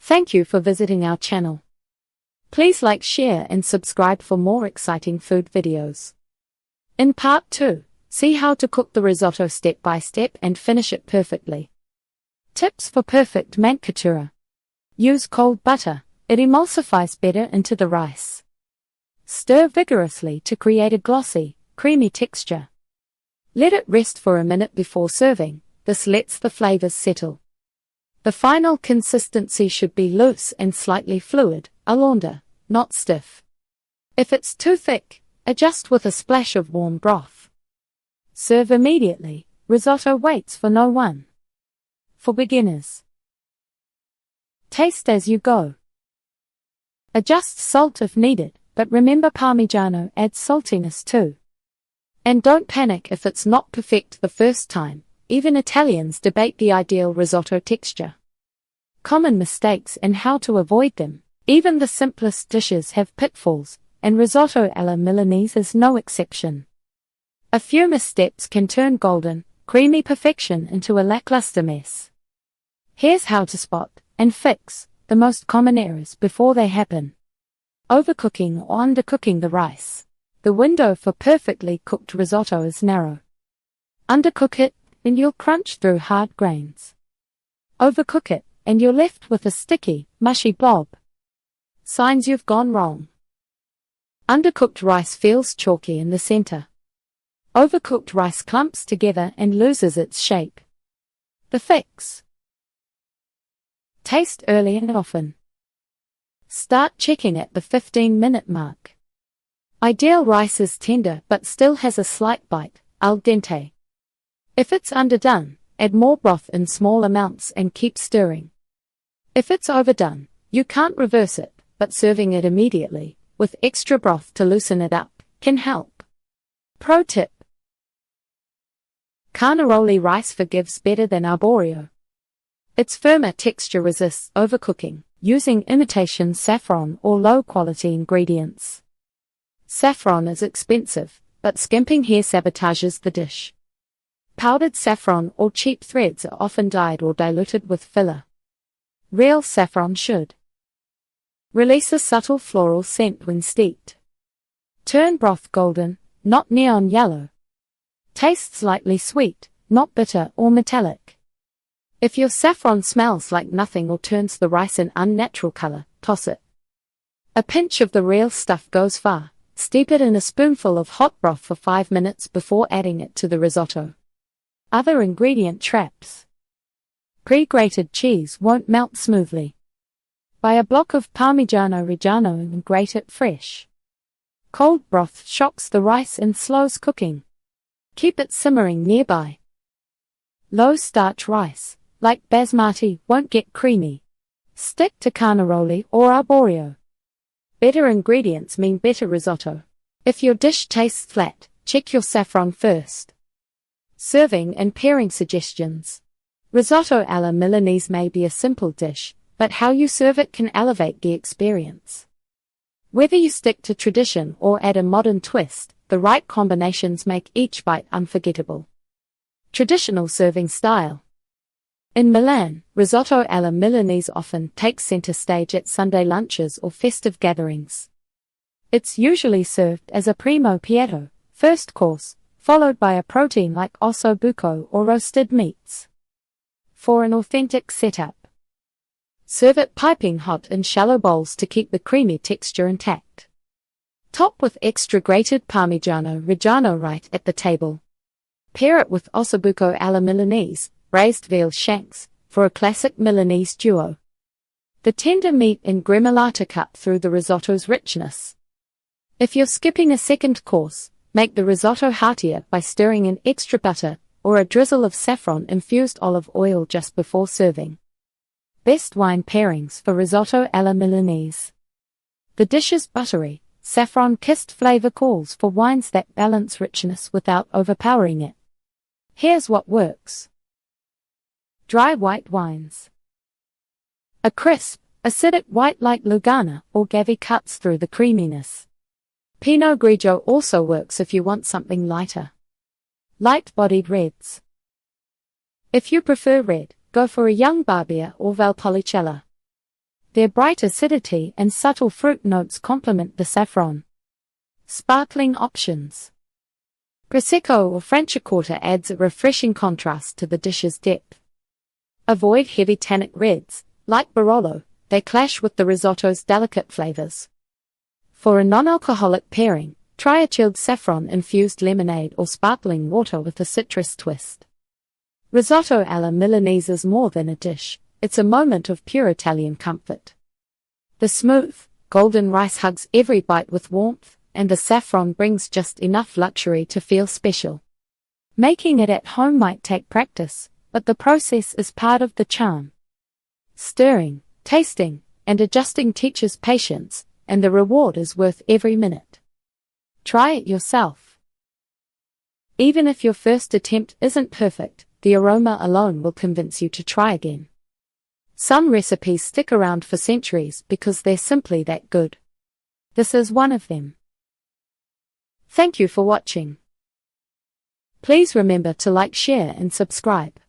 Thank you for visiting our channel. Please like, share and subscribe for more exciting food videos. In part 2, see how to cook the risotto step by step and finish it perfectly. Tips for perfect Mantecatura. Use cold butter, it emulsifies better into the rice. Stir vigorously to create a glossy, creamy texture. Let it rest for a minute before serving, this lets the flavors settle. The final consistency should be loose and slightly fluid, a launder, not stiff. If it's too thick, adjust with a splash of warm broth. Serve immediately, risotto waits for no one. For beginners. Taste as you go. Adjust salt if needed, but remember Parmigiano adds saltiness too. And don't panic if it's not perfect the first time, even Italians debate the ideal risotto texture. Common mistakes and how to avoid them. Even the simplest dishes have pitfalls, and risotto alla Milanese is no exception. A few missteps can turn golden, creamy perfection into a lackluster mess. Here's how to spot and fix the most common errors before they happen. Overcooking or undercooking the rice. The window for perfectly cooked risotto is narrow. Undercook it, and you'll crunch through hard grains. Overcook it, and you're left with a sticky, mushy blob. Signs you've gone wrong. Undercooked rice feels chalky in the center. Overcooked rice clumps together and loses its shape. The fix. Taste early and often. Start checking at the 15-minute mark. Ideal rice is tender but still has a slight bite, al dente. If it's underdone, add more broth in small amounts and keep stirring. If it's overdone, you can't reverse it, but serving it immediately, with extra broth to loosen it up, can help. Pro tip. Carnaroli rice forgives better than arborio. Its firmer texture resists overcooking, using imitation saffron or low-quality ingredients. Saffron is expensive, but skimping here sabotages the dish. Powdered saffron or cheap threads are often dyed or diluted with filler. Real saffron should release a subtle floral scent when steeped. Turn broth golden, not neon yellow. Taste slightly sweet, not bitter or metallic. If your saffron smells like nothing or turns the rice an unnatural color, toss it. A pinch of the real stuff goes far. Steep it in a spoonful of hot broth for 5 minutes before adding it to the risotto. Other ingredient traps. Pre-grated cheese won't melt smoothly. Buy a block of Parmigiano Reggiano and grate it fresh. Cold broth shocks the rice and slows cooking. Keep it simmering nearby. Low starch rice, like basmati, won't get creamy. Stick to carnaroli or arborio. Better ingredients mean better risotto. If your dish tastes flat, check your saffron first. Serving and pairing suggestions. Risotto alla Milanese may be a simple dish, but how you serve it can elevate the experience. Whether you stick to tradition or add a modern twist, the right combinations make each bite unforgettable. Traditional serving style. In Milan, risotto alla Milanese often takes center stage at Sunday lunches or festive gatherings. It's usually served as a primo piatto, first course, followed by a protein like ossobuco or roasted meats. For an authentic setup, serve it piping hot in shallow bowls to keep the creamy texture intact. Top with extra grated Parmigiano Reggiano right at the table. Pair it with ossobuco alla Milanese, braised veal shanks, for a classic Milanese duo. The tender meat in gremolata cut through the risotto's richness. If you're skipping a second course, make the risotto heartier by stirring in extra butter, or a drizzle of saffron-infused olive oil just before serving. Best wine pairings for risotto alla Milanese. The dish is buttery, saffron-kissed flavor calls for wines that balance richness without overpowering it. Here's what works. Dry white wines. A crisp, acidic white like Lugana or Gavi cuts through the creaminess. Pinot Grigio also works if you want something lighter. Light-bodied reds. If you prefer red, go for a young Barbier or Valpolicella. Their bright acidity and subtle fruit notes complement the saffron. Sparkling options. Prosecco or Franciacorta adds a refreshing contrast to the dish's depth. Avoid heavy tannic reds, like Barolo, they clash with the risotto's delicate flavors. For a non-alcoholic pairing, try a chilled saffron-infused lemonade or sparkling water with a citrus twist. Risotto alla Milanese is more than a dish, it's a moment of pure Italian comfort. The smooth, golden rice hugs every bite with warmth, and the saffron brings just enough luxury to feel special. Making it at home might take practice, but the process is part of the charm. Stirring, tasting, and adjusting teaches patience, and the reward is worth every minute. Try it yourself. Even if your first attempt isn't perfect, the aroma alone will convince you to try again. Some recipes stick around for centuries because they're simply that good. This is one of them. Thank you for watching. Please remember to like, share, and subscribe.